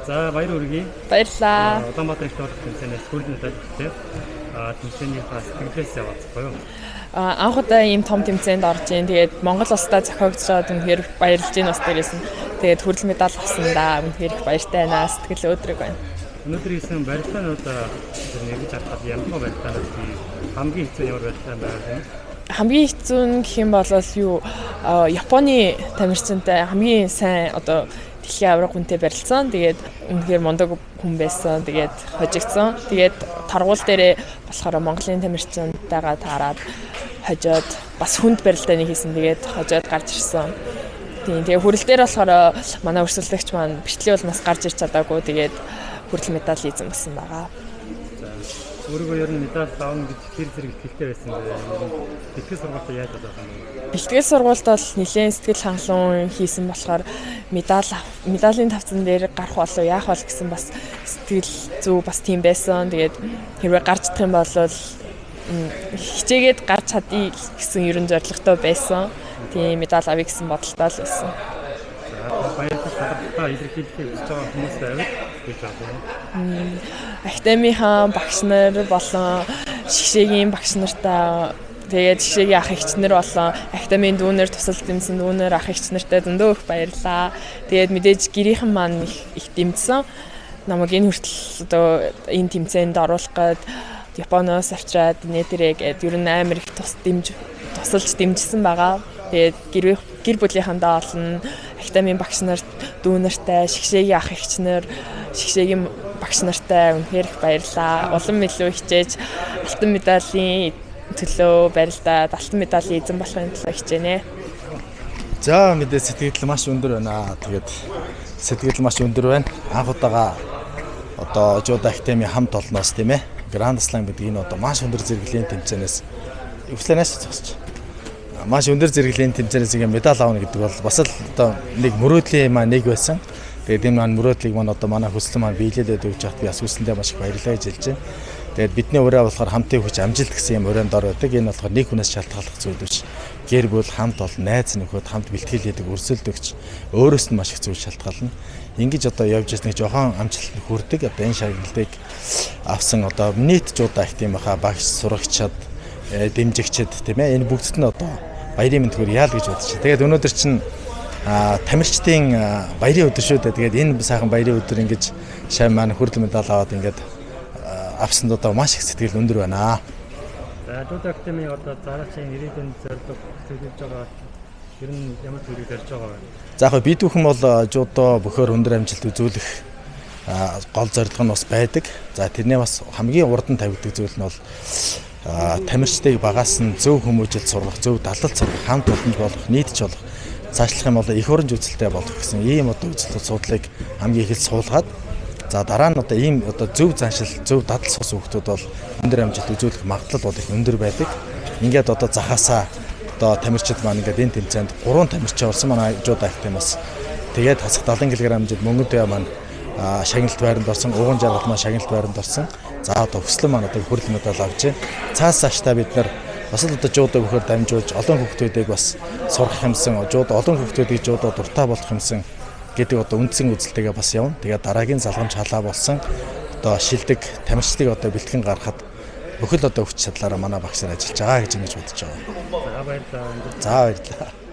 За баяр хүргэе. Баярлалаа. Улаанбаатар их тоглох тэмцээнээс хүрэл медальтэй тэмцээнийхаа сэтгэлээс яваацгаая юу. Анх удаа ийм том тэмцээнд орж ийн. Тэгээд Монгол улстай зохиогдсоод үнэхээр баярлж байна бас дээрээс нь. Тэгээд хүрэл медаль авсандаа үнэхээр их баяртай байна. Сэтгэл өөдрөг байна. Өнөөдөр хийсэн барилгаанууд нэгж харахад ямар барилгаанууд хамгийн хэцүү ямар барилгаан байгаа юм? Хамгийн хэцүү нь гэх юм бол юу Японы тамирчинтай хамгийн сайн одоо дэлхийн авраг хүнтэй барилцсан. Тэгээд үнэхээр мундаг хүн байсан. Тэгээд хожигдсон. Тэгээд торгуул дээрээ болохоор Монголын тамирчинтайгаа таарад хожоод бас хүнд барилдааны хийсэн. Тэгээд хожоод гарч ирсэн. Тэгээ хүрэл дээр болохоор манай өрсөлдөгч маань бичлэг бол нас гарч ирч чадаагүй. Тэгээд хүрэл медаль эзэн болсон байгаа. Өөрөөгөө ер нь медаль авах гэж хэр зэрэг ихтэй байсан бэ? Бэлтгэл сургуульд яаж байгаа юм бэ? Бэлтгэл сургуульд бол нэлээд сэтгэл хангалуун хийсэн болохоор медалийн тавцан дээр гарах болов яах бол гэсэн бас сэтгэл зүй бас тийм байсан. Тэгээд хэрвээ гарч чадах юм бол хичээгээд гарч чадъя гэсэн ерөн зорилготой байсан. Тийм медаль авъя гэсэн бодолтой л байсан. Баярлалаа илэрхийлэхэд хийж байгаа хүмүүс байвал гэж байна. Академийн багш нар болон шгшээгийн багш нартай тэгээд шгшээгийн ах эгчнэр болон академийн дүүнер тусал дэмсэн дүүнер ах эгчнэртэй зөндөө их баярлаа. Тэгээд мэдээж гэрийнхэн маань их дэмжсэн. Намайг энэ хүртэл одоо энэ тэмцээнд оруулах гээд Японоос авчираад нэтэрээ гээд ер нь амар их тусалж дэмжсэн байгаа. Тэгээд гэр бүлийнхандаа олон академийн багш нарт дүүнертэй шгшээгийн ах эгчнэр шгшээгийн багш нартай үнэхээр их баярлалаа. Улам илүү хичээж алтан медалийн төлөө барилдаад алтан медалийн эзэн болохын төлөө хичээнэ. За мэдээ сэтгэл маш өндөр байна. Тэгээд сэтгэл маш өндөр байна. Анх удаага одоо Жуда академи хамт олноос тийм ээ. Гранд Слам гэдэг энэ одоо маш өндөр зэрэглэлийн тэмцээнээс Югославиас зогсож. Маш өндөр зэрэглэлийн тэмцээнээс ингээ медаль авна гэдэг бол бас л одоо нэг мөрөөдлийн маань нэг байсан. Тэгээд энэ маань мөрөөдлийг маань одоо манай хүсэл маань биелүүлээд өгч хат би бас хүсэндээ маш их баярлалаа гэж хэлж байна. Тэгээд бидний өрөө болохоор хамтын хүч амжилт гэсэн юм өрөөнд ор байдаг. Энэ болохоор нэг хүнээс шалтгааллах зүйл биш. Гэр бүл хамт олон найз нөхөд хамт бэлтгэл хийдэг өрсөлдөгч өөрөөс нь маш их зүйл шалтгаална. Ингэж одоо явж ирсэн нэг жохон амжилтанд хүрдэг. Одоо энэ шагналыг авсан одоо нийт Жуда академийнхаа багш сурагчид дэмжигчид тийм ээ энэ бүгдд нь одоо баярын мэндгээр яал гэж бодож байна. Тэгээд өнөөдөр чинь тамирчдын баярын өдөр шүү дээ. Тэгээд энэ сайхан баярын өдөр ингэж шав маань хүрэл медаль аваад ингээд авсанд одоо маш их сэтгэл өндөр байна. За Жуда академи одоо дараагийн ирээдүйн зорилго төлөвлөж байгаа ер нь ямар зүйлийг барьж байгаа вэ? За яг бид бүхэн бол Жуда бөхөр өндөр амжилт үзүүлэх гол зорилго нь бас байдаг. За тэрний бас хамгийн урд нь тавигддаг зүйл нь бол тамирчдыг багаас нь зөв хүмүүжил сургах, зөв далалт сургах, хамт олонж болох, нийтж болох, цаашлах юм бол их оронж үзэлтэй болох гэсэн ийм одоо үзэл судлыг хамгийн их суулгаад за дараа нь одоо ийм одоо зөв заншил, зөв дадал сус хүмүүсд бол өндөр амжилт үзүүлэх магадлал бол их өндөр байдаг. Ингээд одоо захаасаа одоо тамирчид маань ингээд энэ тэмцээнд 3 тамирчин орсон манай Жуда академиас тэгээд хасах 70 кг хэмжээд мөнгөтэй маань шагналт байранд орсон, уган жаргал маань шагналт байранд орсон. За одоо хүслэн маань одоо хүрэл медаль авч байна. Цаас цаашдаа бид нар бас л одоо Жуда бөхөр дамжуулж олон хүүхдүүдийг бас сургах юмсан, Жуда олон хүүхдүүдийг Жуда дуртай болох юмсан гэдэг одоо үндсэн үзэлтэйгээ бас явна. Тэгээд дараагийн залгамж халаа болсон одоо шилдэг тамирчдыг одоо бэлтгэн гаргахад бүхэл одоо хүч чадлаараа манай багш нар ажиллаж байгаа гэж ингэж бодож байгаа. За баярлалаа. За баярлалаа.